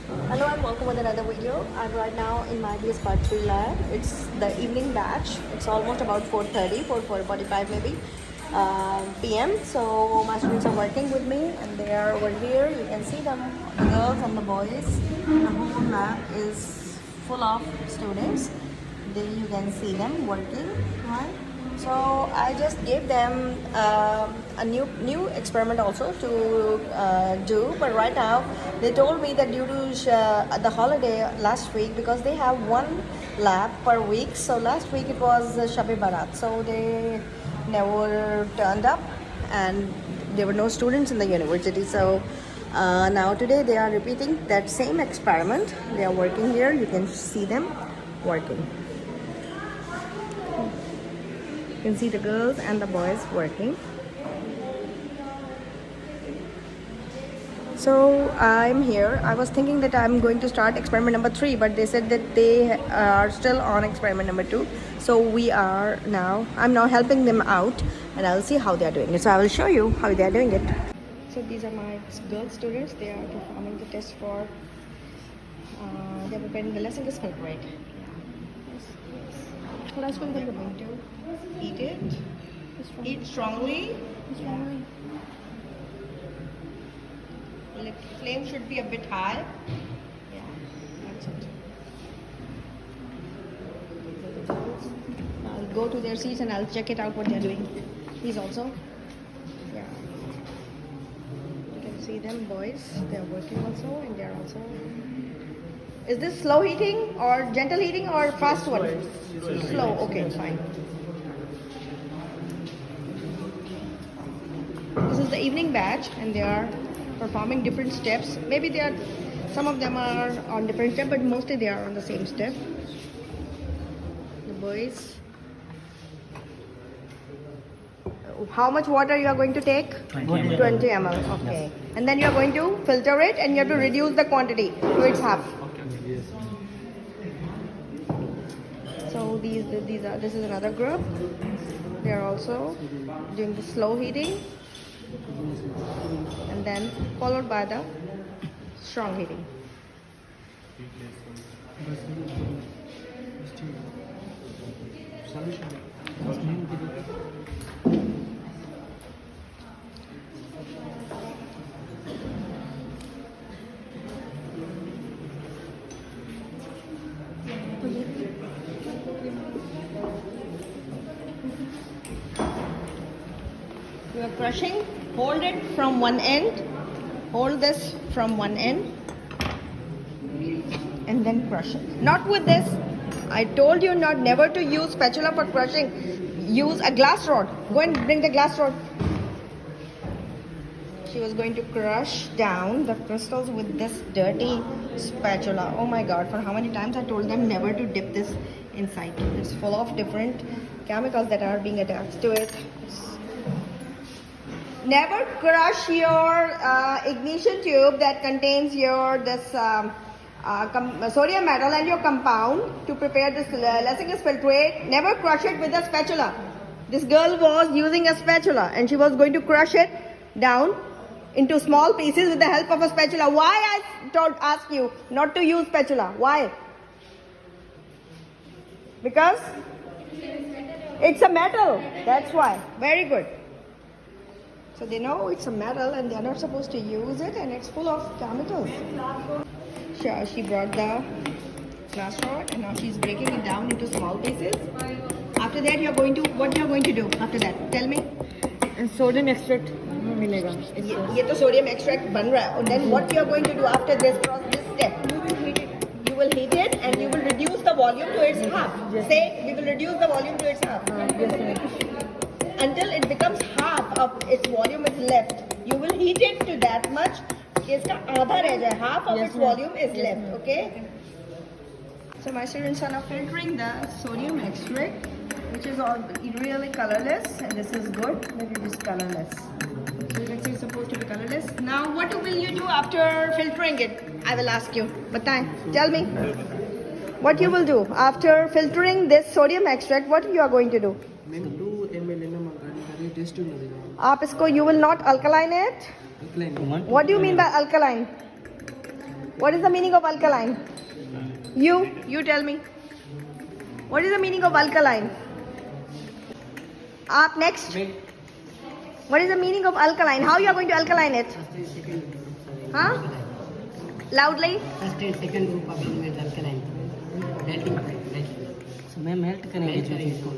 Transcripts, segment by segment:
Hello and welcome with another video. I'm right now in my spatula lab. It's the evening batch. It's almost about 4:30, 4:45 maybe p.m. So my students are working with me and they are over here. You can see them, the girls and the boys. The whole lab is full of students. There you can see them working, right? So I just gave them a new experiment also to do, but right now they told me that due to the holiday last week, because they have one lab per week, so last week it was Shabi Barat, so they never turned up and there were no students in the university. So now today they are repeating that same experiment. They are working here. You can see them working. You can see the girls and the boys working. So I'm here. I was thinking that I'm going to start experiment number 3, but they said that they are still on experiment number 2. So I'm now helping them out and I'll see how they are doing it. So I will show you how they are doing it. So these are my girl students. They are performing the test for, they're preparing the lassaigne sulphate. What else will they going to eat it? Eat strongly. The flame should be a bit high. Yeah, that's it. I'll go to their seats and I'll check it out what they're doing. These also. Yeah. You can see them, boys. They're working also and they're also. Is this slow heating or gentle heating or fast one? Slow. Okay, fine. This is the evening batch and they are performing different steps. Maybe some of them are on different steps, but mostly they are on the same step. The boys. How much water you are going to take? 20 ml. Okay. And then you are going to filter it and you have to reduce the quantity to its half. So this is another group. They are also doing the slow heating and then followed by the strong heating. You are crushing. Hold it from one end. Hold this from one end. And then crush it. Not with this. I told you never to use spatula for crushing. Use a glass rod. Go and bring the glass rod. She was going to crush down the crystals with this dirty spatula. Oh my god, for how many times I told them never to dip this inside. It's full of different chemicals that are being attached to it. Never crush your ignition tube that contains your sodium metal and your compound to prepare this lassaigne filtrate. Never crush it with a spatula. This girl was using a spatula and she was going to crush it down into small pieces with the help of a spatula. Why I ask you not to use spatula? Why? Because it's a metal. That's why. Very good. So they know it's a metal and they're not supposed to use it and it's full of chemicals. She brought the glass rod and now she's breaking it down into small pieces. After that what you're going to do after that? Tell me. Sodium extract मिलेगा. ये तो sodium extract बन रहा है. And then what you're going to do after this step? You will heat it and you will reduce the volume to its half. Yes. Say, we will reduce the volume to its half. Yes, Until it becomes half of its volume is left. You will heat it to that much. इसका आधा रह जाए. Half of its volume is left. Okay. So my students are now filtering the sodium extract, which is all really colorless, and this is good that it is colorless. So you can see it's supposed to be colorless. Now what will you do after filtering it? I will ask you. Batai, tell me. What you will do after filtering this sodium extract? What you are going to do? You will not alkaline it. What do you mean by alkaline? What is the meaning of alkaline? You tell me. What is the meaning of alkaline? Up next. What is the meaning of alkaline? How you are going to alkaline it? Huh? Loudly. First and second group of elements alkaline. Melting point. So मैं melt करेंगे इसको.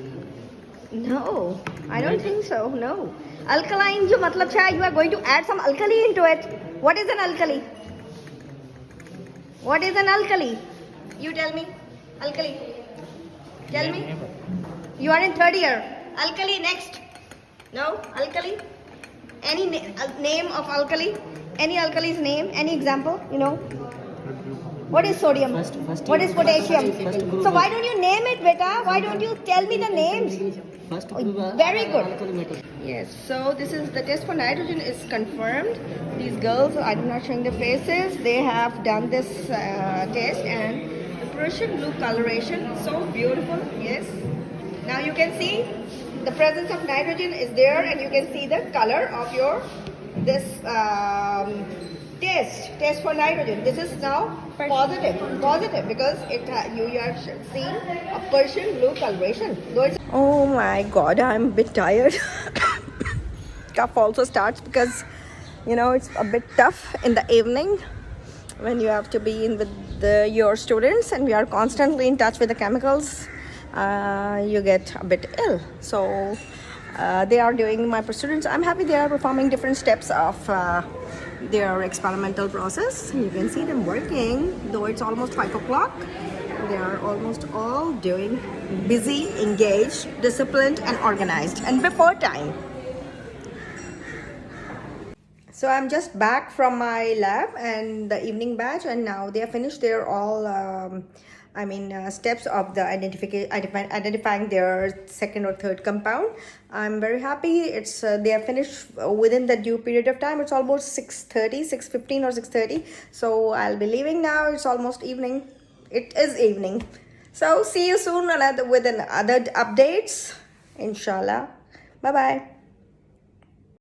No, I don't think so. No. Alkaline जो मतलब है you are going to add some alkali into it. What is an alkali? What is an alkali? You tell me. Alkali. Tell me. You are in third year. Alkali next. No? Alkali? Any name of alkali? Any alkali's name? Any example? You know? What is sodium? What is potassium? So why don't you name it, beta? Why don't you tell me the names? Very good. Yes, so this is the test for nitrogen is confirmed. These girls, I'm not showing their faces, they have done this test and Prussian blue coloration, so beautiful, yes. Now you can see the presence of nitrogen is there and you can see the color of your this test for nitrogen. This is now positive because you are seeing a Prussian blue coloration. Oh my god, I'm a bit tired. Cough also starts because you know it's a bit tough in the evening when you have to be in with your students and we are constantly in touch with the chemicals. You get a bit ill. So they are doing my students. I'm happy they are performing different steps of their experimental process. You can see them working, though it's almost 5 o'clock. They are almost all doing busy, engaged, disciplined, and organized, and before time. So I'm just back from my lab and the evening batch, and now they are finished. They're all steps of the identifying their second or third compound. I'm very happy. It's they are finished within the due period of time. It's almost 6:30, 6:15 or 6:30. So I'll be leaving now. It's almost evening. It is evening. So see you soon with other updates. Inshallah. Bye bye.